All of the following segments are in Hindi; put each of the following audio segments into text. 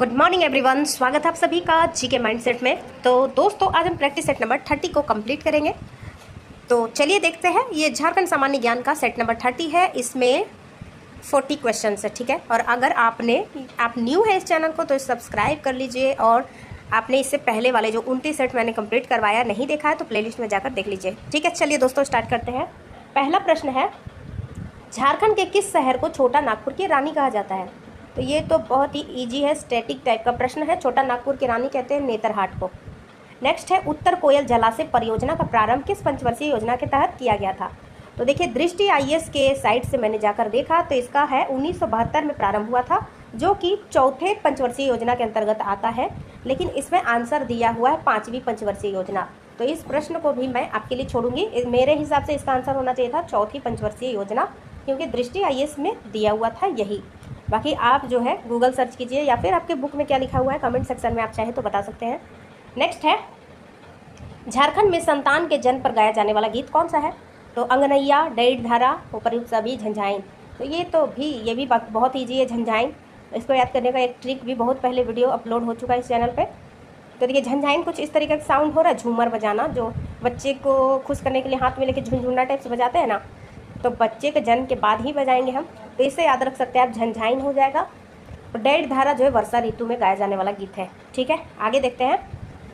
गुड मॉर्निंग एवरीवन, स्वागत है आप सभी का जीके माइंडसेट में। तो दोस्तों, आज हम प्रैक्टिस सेट नंबर 30 को कंप्लीट करेंगे। तो चलिए देखते हैं। ये झारखंड सामान्य ज्ञान का सेट नंबर 30 है। इसमें 40 क्वेश्चन है, ठीक है। और अगर आप न्यू है इस चैनल को तो सब्सक्राइब कर लीजिए, और आपने इससे पहले वाले जो 29 सेट मैंने कंप्लीट करवाया नहीं देखा है तो प्लेलिस्ट में जाकर देख लीजिए, ठीक है। चलिए दोस्तों, स्टार्ट करते हैं। पहला प्रश्न है, झारखंड के किस शहर को छोटा नागपुर की रानी कहा जाता है? तो ये तो बहुत ही इजी है, स्टैटिक टाइप का प्रश्न है। छोटा नागपुर की रानी कहते हैं नेतरहाट को। नेक्स्ट है, उत्तर कोयल जलाशय परियोजना का प्रारंभ किस पंचवर्षीय योजना के तहत किया गया था? तो देखिए, दृष्टि आईएएस के साइट से मैंने जाकर देखा तो इसका है 1972 में प्रारंभ हुआ था, जो कि चौथे पंचवर्षीय योजना के अंतर्गत आता है। लेकिन इसमें आंसर दिया हुआ है 5वीं पंचवर्षीय योजना। तो इस प्रश्न को भी मैं आपके लिए छोड़ूंगी। मेरे हिसाब से इसका आंसर होना चाहिए था चौथी पंचवर्षीय योजना, क्योंकि दृष्टि आईएएस में दिया हुआ था यही। बाकी आप जो है गूगल सर्च कीजिए, या फिर आपके बुक में क्या लिखा हुआ है कमेंट सेक्शन में आप चाहें तो बता सकते हैं। नेक्स्ट है, झारखंड में संतान के जन्म पर गाया जाने वाला गीत कौन सा है? तो अंगनैया, डेढ़ धारा, उपर्युक्त सभी, झंझाइन। तो ये भी बहुत ईजी है, झंझाइन। इसको याद करने का एक ट्रिक भी बहुत पहले वीडियो अपलोड हो चुका है इस चैनल पे। तो देखिए, झंझाइन कुछ इस तरीके का साउंड हो रहा है, झूमर बजाना, जो बच्चे को खुश करने के लिए हाथ में लेके झुनझुना टाइप से बजाते हैं ना, तो बच्चे के जन्म के बाद ही बजाएंगे हम। तो इसे याद रख सकते हैं आप, झंझाइन हो जाएगा। और डेढ़ धारा जो है वर्षा ऋतु में गाया जाने वाला गीत है, ठीक है। आगे देखते हैं,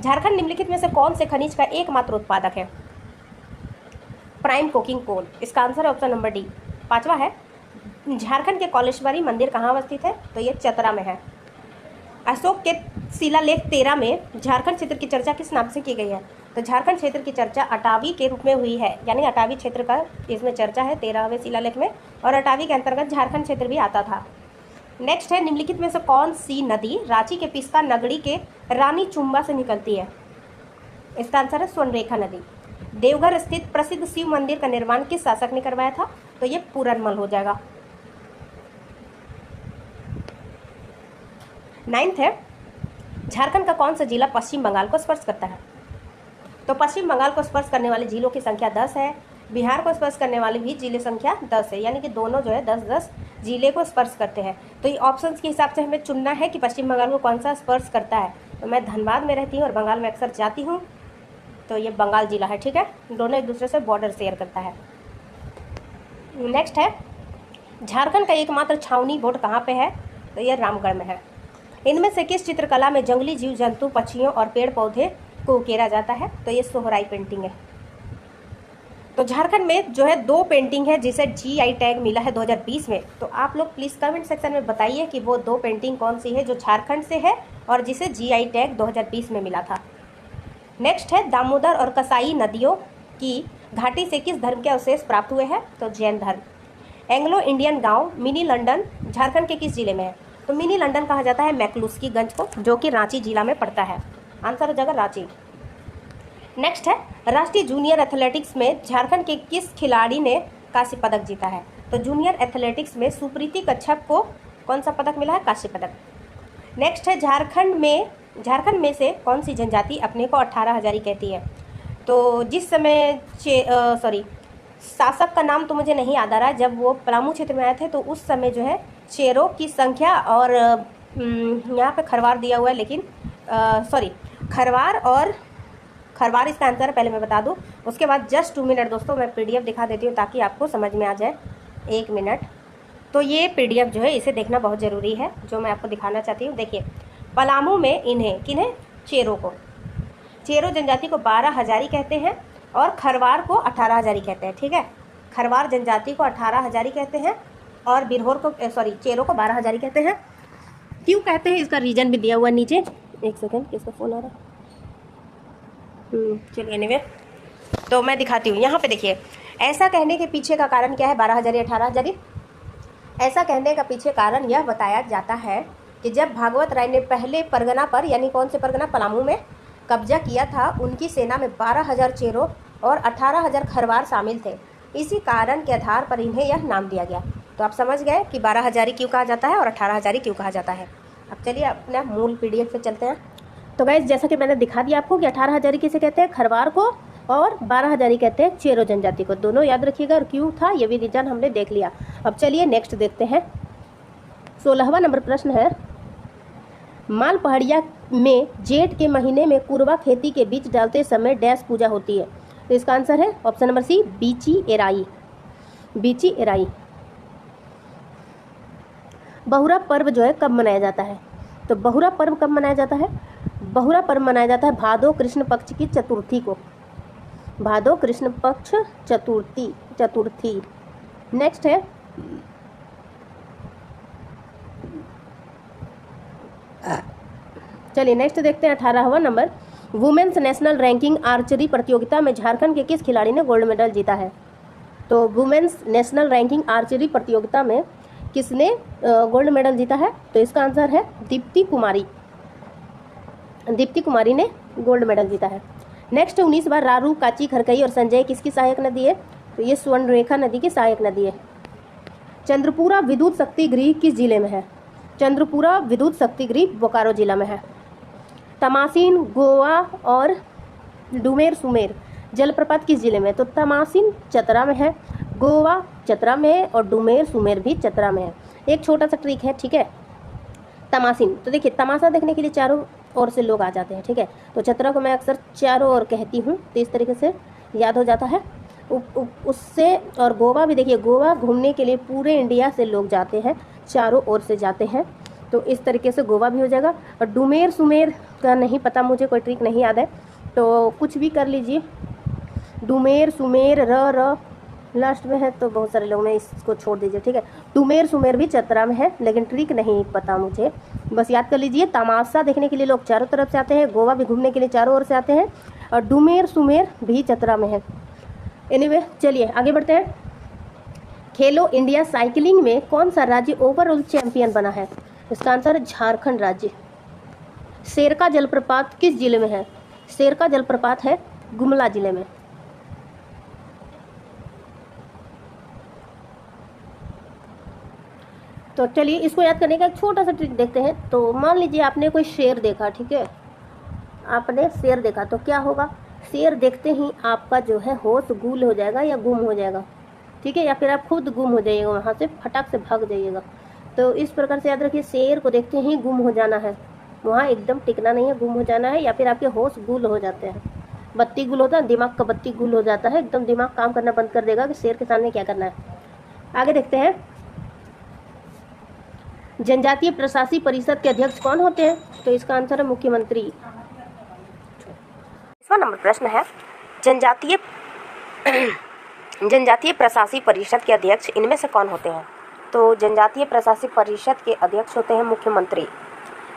झारखंड निम्नलिखित में से कौन से खनिज का एकमात्र उत्पादक है? Prime coking coal. इसका आंसर है ऑप्शन नंबर डी। 5वां है, झारखंड के कौलेश्वरी मंदिर कहाँ अवस्थित है? तो ये चतरा में है। अशोक के शिलालेख 13 में झारखंड क्षेत्र की चर्चा किस नाम से की गई है? तो झारखंड क्षेत्र की चर्चा अटावी के रूप में हुई है, यानी अटावी क्षेत्र का इसमें चर्चा है 13वें शिलालेख में, और अटावी के अंतर्गत झारखंड क्षेत्र भी आता था। नेक्स्ट है, निम्नलिखित में से कौन सी नदी रांची के पिस्का नगरी के रानी चुम्बा से निकलती है? इसका आंसर है स्वर्णरेखा नदी। देवघर स्थित प्रसिद्ध शिव मंदिर का निर्माण किस शासक ने करवाया था? तो ये पूरनमल हो जाएगा। 9th है, झारखंड का कौन सा जिला पश्चिम बंगाल को स्पर्श करता है? तो पश्चिम बंगाल को स्पर्श करने वाले जिलों की संख्या 10 है। बिहार को स्पर्श करने वाले भी जिले संख्या 10 है, यानी कि दोनों जो है 10-10 जिले को स्पर्श करते हैं। तो ये ऑप्शंस के हिसाब से हमें चुनना है कि पश्चिम बंगाल को कौन सा स्पर्श करता है। तो मैं धनबाद में रहती हूँ और बंगाल में अक्सर जाती हूँ, तो ये बंगाल जिला है, ठीक है। दोनों एक दूसरे से बॉर्डर शेयर करता है। नेक्स्ट है, झारखंड का एकमात्र छावनी बोर्ड कहाँ पे है? तो ये रामगढ़ में है। इनमें से किस चित्रकला में जंगली जीव जंतु, पक्षियों और पेड़ पौधे को उकेरा जाता है? तो ये सोहराई पेंटिंग है। तो झारखंड में जो है 2 पेंटिंग है जिसे जीआई टैग मिला है 2020 में। तो आप लोग प्लीज़ कमेंट सेक्शन में बताइए कि वो 2 पेंटिंग कौन सी है जो झारखंड से है और जिसे जीआई टैग 2020 में मिला था। नेक्स्ट है, दामोदर और कसाई नदियों की घाटी से किस धर्म के अवशेष प्राप्त हुए हैं? तो जैन धर्म। एंग्लो इंडियन गाँव मिनी लंदन झारखंड के किस जिले में है? तो मिनी लंदन कहा जाता है मैकलुस्कीगंज को, जो कि रांची जिला में पड़ता है। आंसर हो जाएगा रांची। नेक्स्ट है, राष्ट्रीय जूनियर एथलेटिक्स में झारखंड के किस खिलाड़ी ने कांस्य पदक जीता है? तो जूनियर एथलेटिक्स में सुप्रीति कच्छप को कौन सा पदक मिला है? कांस्य पदक। नेक्स्ट है, झारखंड में से कौन सी जनजाति अपने को 18 हजारी कहती है? तो जिस समय शासक का नाम तो मुझे नहीं याद आ रहा है, जब वो पलामू क्षेत्र में आए थे तो उस समय जो है चेरों की संख्या, और यहाँ पे खरवार दिया हुआ है, लेकिन खरवार इसका आंसर है। पहले मैं बता दूँ, उसके बाद जस्ट 2 मिनट दोस्तों मैं पीडीएफ दिखा देती हूँ ताकि आपको समझ में आ जाए। 1 मिनट। तो ये पीडीएफ जो है इसे देखना बहुत ज़रूरी है, जो मैं आपको दिखाना चाहती हूँ। देखिए, पलामू में किन्हें चेरों को, चेरो जनजाति को 12 हजारी कहते हैं और खरवार को 18 हजारी कहते हैं, ठीक है। खरवार जनजाति को 18 हजारी कहते हैं और बिरहोर को चेरो को 12 हजारी कहते हैं। क्यों कहते हैं इसका रीजन भी दिया हुआ नीचे। 1 सेकेंड, किसका फ़ोन आ रहा है? चलिए एनीवे, तो मैं दिखाती हूँ। यहाँ पे देखिए, ऐसा कहने के पीछे का कारण क्या है? 12 हजारी 18 हजारी। ऐसा कहने का पीछे कारण यह बताया जाता है कि जब भागवत राय ने पहले परगना पर, यानी कौन से परगना, पलामू में कब्जा किया था, उनकी सेना में 12,000 चेरो और 18,000 खरवार शामिल थे। इसी कारण के आधार पर इन्हें यह नाम दिया गया। तो आप समझ गए कि 12 हजारी क्यों कहा जाता है और 18 हजारी क्यों कहा जाता है। अब चलिए अपना मूल पीडीएफ पे चलते हैं। तो गाइस, जैसा कि मैंने दिखा दिया आपको कि 18 हजारी किसे कहते हैं? खरवार को, और 12 हजारी कहते हैं चेरो जनजाति को। दोनों याद रखिएगा, और क्यों था ये भी रीजन हमने देख लिया। अब चलिए नेक्स्ट देखते हैं। 16वां नंबर प्रश्न है, माल पहाड़िया में जेठ के महीने में कुरवा खेती के बीज डालते समय डैश पूजा होती है। तो इसका आंसर है ऑप्शन नंबर सी, बीची एराई। बीची एराई। बहुरा पर्व जो है कब मनाया जाता है? तो बहुरा पर्व कब मनाया जाता है? बहुरा पर्व मनाया जाता है भादो कृष्ण पक्ष की चतुर्थी को। भादो कृष्ण पक्ष चतुर्थी। नेक्स्ट है चलिए नेक्स्ट देखते हैं 18वां number. Women's national ranking archery प्रतियोगिता में झारखंड के किस खिलाड़ी ने गोल्ड मेडल जीता है? तो वुमेन्स नेशनल रैंकिंग आर्चरी प्रतियोगिता में किसने गोल्ड मेडल जीता है? तो इसका आंसर है दीप्ति कुमारी। दीप्ति कुमारी ने गोल्ड मेडल जीता है। नेक्स्ट 19 बार रारू, काची, खरकई और संजय किसकी सहायक नदी है? तो ये स्वर्णरेखा नदी की सहायक नदी है। चंद्रपुरा विद्युत शक्ति गृह किस जिले में है? चंद्रपुरा विद्युत शक्ति गृह बोकारो जिला में है। तमासीन, गोवा और डुमेर सुमेर जलप्रपात किस जिले में? तो तमासीन चतरा में है, गोवा चतरा में है और डुमेर सुमेर भी चतरा में है। एक छोटा सा ट्रिक है, ठीक है। तमासीन, तो देखिए तमाशा देखने के लिए चारों ओर से लोग आ जाते हैं, ठीक है। तो चतरा को मैं अक्सर चारों ओर कहती हूँ, तो इस तरीके से याद हो जाता है उससे। और गोवा भी देखिए, गोवा घूमने के लिए पूरे इंडिया से लोग जाते हैं, चारों ओर से जाते हैं, तो इस तरीके से गोवा भी हो जाएगा। और डुमेर सुमेर का नहीं पता मुझे, कोई ट्रिक नहीं याद है, तो कुछ भी कर लीजिए। डुमेर सुमेर र लास्ट में है, तो बहुत सारे लोग ने इसको छोड़ दीजिए, ठीक है। डुमेर सुमेर भी चतरा में है, लेकिन ट्रिक नहीं पता मुझे, बस याद कर लीजिए। तमाशा देखने के लिए लोग चारों तरफ से आते हैं, गोवा भी घूमने के लिए चारों ओर से आते हैं, और डुमेर सुमेर भी चतरा में है। एनीवे चलिए आगे बढ़ते हैं। खेलो इंडिया साइकिलिंग में कौन सा राज्य ओवरऑल चैंपियन बना है? इसका आंसर है झारखंड राज्य। शेरका जलप्रपात किस जिले में है? शेरका जलप्रपात है गुमला जिले में। तो चलिए इसको याद करने का एक छोटा सा ट्रिक देखते हैं। तो मान लीजिए आपने कोई शेर देखा, ठीक है, आपने शेर देखा, तो क्या होगा? शेर देखते ही आपका जो है होश गुल हो जाएगा या गुम हो जाएगा, ठीक है, या फिर आप खुद गुम हो जाइएगा, वहाँ से फटाक से भाग जाइएगा। तो इस प्रकार से याद रखिए, शेर को देखते ही गुम हो जाना है, वहाँ एकदम टिकना नहीं है, गुम हो जाना है, या फिर आपके होश गुल हो जाते हैं। बत्ती गुल होता है, दिमाग का बत्ती गुल हो जाता है, एकदम दिमाग काम करना बंद कर देगा कि शेर के सामने क्या करना है। आगे देखते हैं। जनजातीय प्रशासी परिषद के अध्यक्ष कौन होते हैं? तो इसका आंसर है मुख्यमंत्री। 20वां नंबर प्रश्न है, जनजातीय प्रशासी परिषद के अध्यक्ष इनमें से कौन होते हैं? तो जनजातीय प्रशासी परिषद के अध्यक्ष होते हैं मुख्यमंत्री।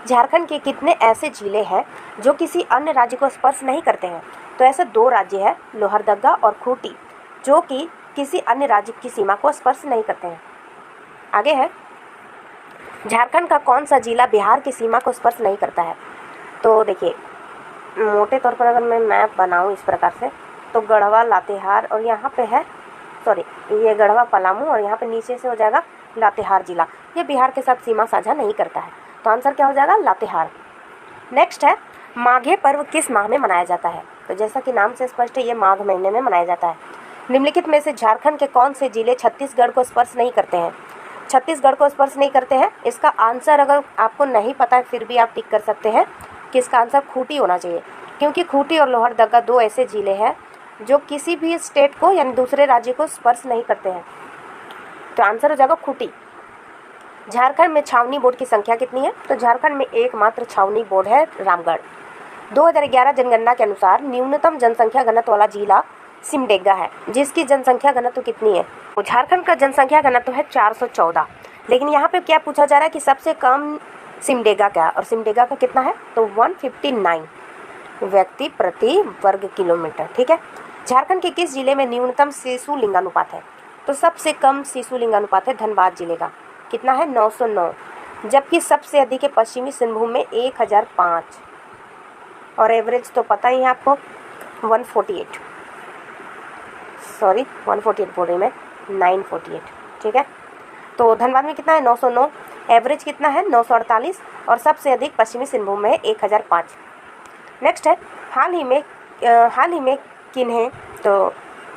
झारखंड के कितने ऐसे जिले हैं जो किसी अन्य राज्य को स्पर्श नहीं करते हैं? तो ऐसे 2 राज्य हैं, लोहरदगा और खूंटी, जो कि किसी अन्य राज्य की सीमा को स्पर्श नहीं करते हैं। आगे है, झारखंड का कौन सा जिला बिहार की सीमा को स्पर्श नहीं करता है? तो देखिए मोटे तौर पर अगर मैं मैप बनाऊं इस प्रकार से, तो गढ़वा, लातेहार और यहाँ पे है, सॉरी ये गढ़वा पलामू और यहाँ पे नीचे से हो जाएगा लातेहार जिला, ये बिहार के साथ सीमा साझा नहीं करता है। तो आंसर क्या हो जाएगा? लातेहार। नेक्स्ट है, माघे पर्व किस माह में मनाया जाता है? तो जैसा कि नाम से स्पष्ट है, ये माघ महीने में मनाया जाता है। निम्नलिखित में से झारखंड के कौन से जिले छत्तीसगढ़ को स्पर्श नहीं करते हैं? छत्तीसगढ़ को स्पर्श नहीं करते हैं। इसका आंसर अगर आपको नहीं पता है फिर भी आप टिक कर सकते हैं कि इसका आंसर खूंटी होना चाहिए, क्योंकि खूंटी और लोहरदगा 2 ऐसे जिले हैं जो किसी भी स्टेट को यानी दूसरे राज्य को स्पर्श नहीं करते हैं। तो आंसर हो जाएगा खूंटी। झारखंड में छावनी बोर्ड की संख्या कितनी है? तो झारखंड में एकमात्र छावनी बोर्ड है रामगढ़। 2011 जनगणना के अनुसार न्यूनतम जनसंख्या घनत्व वाला जिला सिमडेगा है, जिसकी जनसंख्या घनत्व कितनी है? तो झारखंड का जनसंख्या घनत्व है 414, लेकिन यहाँ पे क्या पूछा जा रहा है कि सबसे कम सिमडेगा का, और सिमडेगा का कितना है? तो 159 व्यक्ति प्रति वर्ग किलोमीटर, ठीक है। झारखंड के किस जिले में न्यूनतम शिशु लिंगानुपात है? तो सबसे कम शिशु लिंगानुपात है धनबाद जिले का, कितना है? 909, जबकि सबसे अधिक है पश्चिमी सिंहभूम में 1005, और एवरेज तो पता ही है आपको 148, सॉरी 148 बोल रही मैं, 948, ठीक है। तो धनबाद में कितना है? 909, एवरेज कितना है? 948, और सबसे अधिक पश्चिमी सिंहभूम में 1005। नेक्स्ट है, हाल ही में किन्हे, तो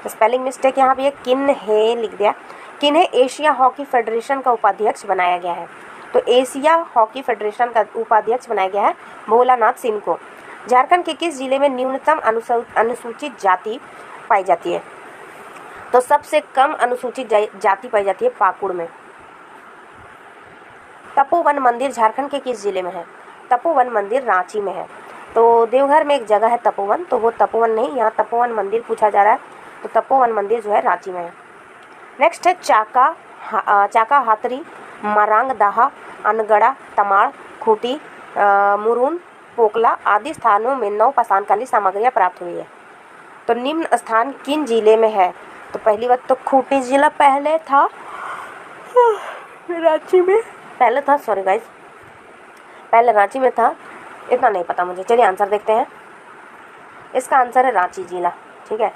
स्पेलिंग मिस्टेक यहाँ भी है, किन्हे लिख दिया, किन्हे एशिया हॉकी फेडरेशन का उपाध्यक्ष बनाया गया है? तो एशिया हॉकी फेडरेशन का उपाध्यक्ष बनाया गया है भोलानाथ सिंह को। झारखंड के किस जिले में न्यूनतम अनुसूचित जाति पाई जाती है? तो सबसे कम अनुसूचित जाति पाई जाती है पाकुड़ में। तपोवन मंदिर झारखंड के किस जिले में है? तपोवन मंदिर रांची में है। तो देवघर में एक जगह है तपोवन, तो वो तपोवन नहीं, यहाँ तपोवन मंदिर पूछा जा रहा है, तो तपोवन मंदिर जो है रांची में है। नेक्स्ट है चाका हाथरी, मरांग दाहा, अनगड़ा, तमाड़, खूंटी, मुरून, पोकला आदि स्थानों में नवपाषाणकालीन सामग्रियाँ प्राप्त हुई है। तो निम्न स्थान किन जिले में है? तो पहली बात तो खूंटी जिला पहले था, रांची में पहले था, सॉरी गाइस, पहले रांची में था, इतना नहीं पता मुझे। चलिए आंसर देखते हैं। इसका आंसर है रांची जिला। ठीक है।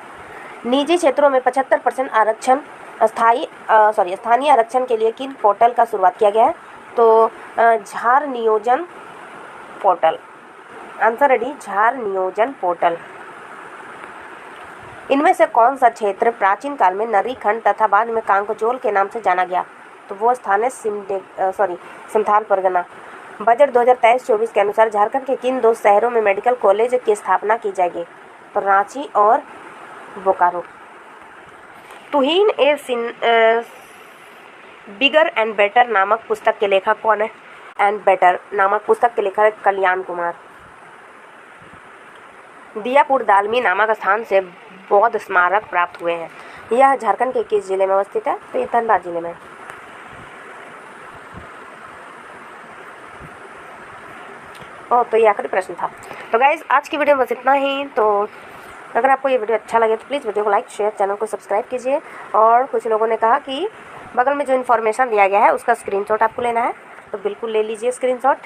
निजी क्षेत्रों में 75% आरक्षण स्थानीय आरक्षण के लिए किन पोर्टल का शुरुआत किया गया है? तो झार नियोजन पोर्टल। आंसर है डी, झार नियोजन पोर्टल। इनमें से कौन सा क्षेत्र प्राचीन काल में नरी खंड तथा बाद में कांकजोल के नाम से जाना गया? तो वो स्थान है सिमथाल परगना। बजट 2023-24 के अनुसार झारखंड के किन 2 शहरों में मेडिकल कॉलेज की स्थापना की जाएगी? तो रांची और बोकारो। तुहिन ए बिगर एंड बेटर नामक पुस्तक के लेखक कौन है? एंड बेटर नामक पुस्तक के लेखक है कल्याण कुमार। दियापुर दालमी नामक स्थान से बौद्ध स्मारक प्राप्त हुए हैं। यह झारखंड के किस जिले में अवस्थित है? तो ये धनबाद जिले में। तो ये आखिरी प्रश्न था। तो गाइज आज की वीडियो में बस इतना ही। तो अगर आपको ये वीडियो अच्छा लगे तो प्लीज़ वीडियो को लाइक शेयर, चैनल को सब्सक्राइब कीजिए। और कुछ लोगों ने कहा कि बगल में जो इन्फॉर्मेशन दिया गया है उसका स्क्रीनशॉट आपको लेना है, तो बिल्कुल ले लीजिए स्क्रीनशॉट।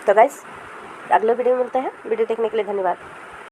तो गाइज अगले वीडियो में मिलते हैं। वीडियो देखने के लिए धन्यवाद।